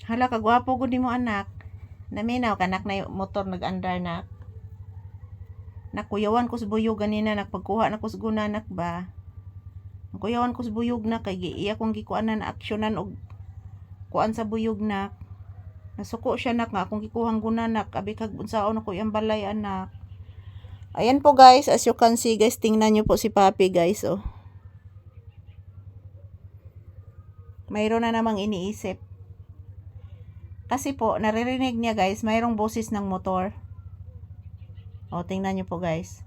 Hala, kagwapo gud nimo anak. Naminaw kanak na yung motor nag-andar na. Nakuyawan ko sa buyog ganina, nagpagkuha na ko sa gunanak ba. Nakuyawan ko sa buyog na, kay iya kong gikuanan na aksyonan og kuan sa buyog na. Nasuko siya nak nga akong gikuhang gunanak, abi kag unsaon ako iyang balay anak. Ayan po guys, as you can see guys, tingnan nyo po si Papi guys, oh. Mayroon na namang iniisip. Kasi po, naririnig niya guys, mayroong boses ng motor. O, tingnan nyo po guys.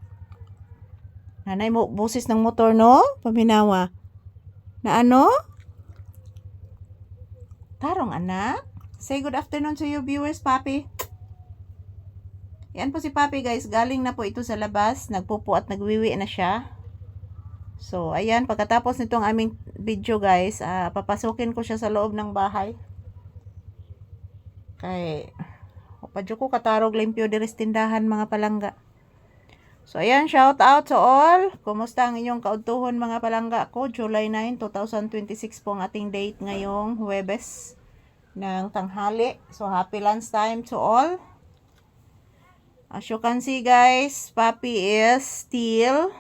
Nanay mo, boses ng motor, no? Paminawa. Na ano? Tarong anak. Say good afternoon to you viewers, Papi. Yan po si Papi guys, galing na po ito sa labas. Nagpupo at nagwiwi na siya. So, ayan, pagkatapos nitong aming video guys, papasukin ko siya sa loob ng bahay. Kay padyo ko katarog limpyo diris tindahan mga palangga. So ayan, shout out to all. Kumusta ang inyong kaudtuhon mga palangga ko? July 9, 2026 po ang ating date ngayong Huwebes ng tanghali. So happy lunchtime to all. As you can see guys, Papi is still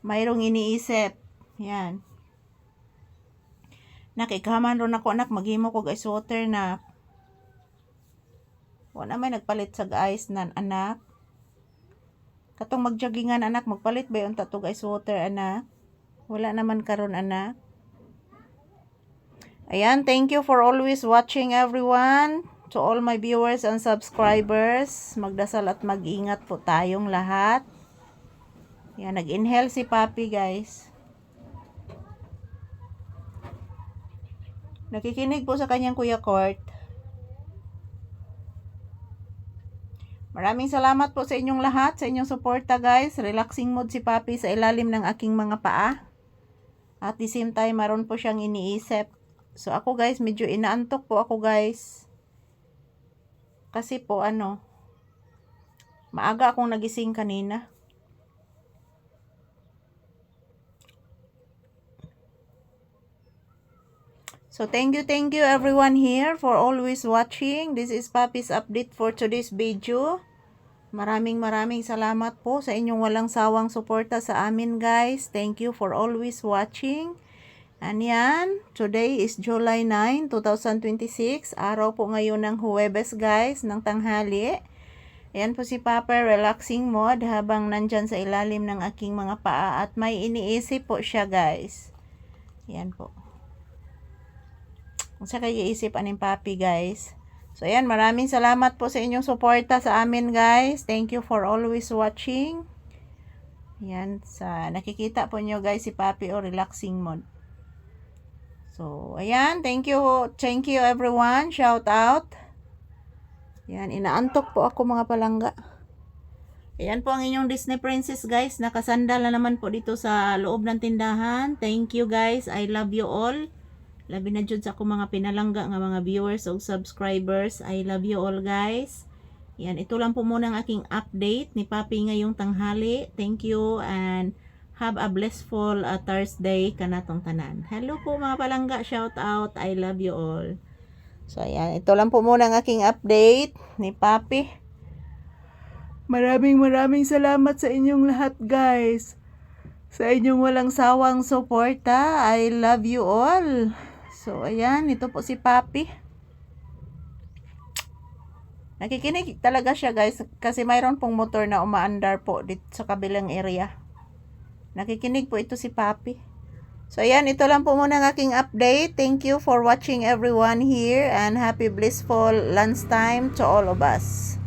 mayroong iniisip. Yan. Nakikaman ron ako anak, maghimo ko guys water na. Wala may nagpalit sa guys nan anak. Katong magjogingan anak, magpalit ba yung tato guys water anak? Wala naman karon anak. Ayan, thank you for always watching everyone. To all my viewers and subscribers, magdasal at mag-ingat po tayong lahat. Yan, nag-inhale si Papi guys. Nakikinig po sa kanyang Kuya Court. Maraming salamat po sa inyong lahat, sa inyong suporta guys. Relaxing mood si Papi sa ilalim ng aking mga paa. At the same time, maroon po siyang iniisip. So ako guys, medyo inaantok po ako guys. Kasi po maaga akong nagising kanina. So thank you everyone here for always watching. This is Papi's update for today's video. Maraming salamat po sa inyong walang sawang suporta sa amin guys. Thank you for always watching. And yan, today is July 9, 2026. Araw po ngayon ng Huwebes guys, ng tanghali. Ayan po si Papa, relaxing mode habang nandyan sa ilalim ng aking mga paa at may iniisip po siya guys. Ayan po. Kung sa kayo iisip aning Papi guys. So ayan, maraming salamat po sa inyong suporta sa amin guys. Thank you for always watching. Ayan, nakikita po nyo guys si Papi relaxing mode. So ayan, thank you everyone. Shout out. Ayan, inaantok po ako mga palangga. Ayan po ang inyong Disney Princess guys. Nakasandal na naman po dito sa loob ng tindahan. Thank you guys. I love you all. Labi na dyan sa ako mga pinalangga nga mga viewers o subscribers. I love you all guys. Yan, ito lang po muna ang aking update ni Papi ngayong tanghali. Thank you and have a blissful Thursday kanatong tanan. Hello po mga palangga, shout out. I love you all. So ayan, ito lang po muna ang aking update ni Papi. Maraming salamat sa inyong lahat guys. Sa inyong walang sawang suporta. I love you all. So, ayan. Ito po si Papi. Nakikinig talaga siya guys. Kasi mayroon pong motor na umaandar po dito sa kabilang area. Nakikinig po ito si Papi. So, ayan. Ito lang po muna ang aking update. Thank you for watching everyone here. And happy blissful lunchtime to all of us.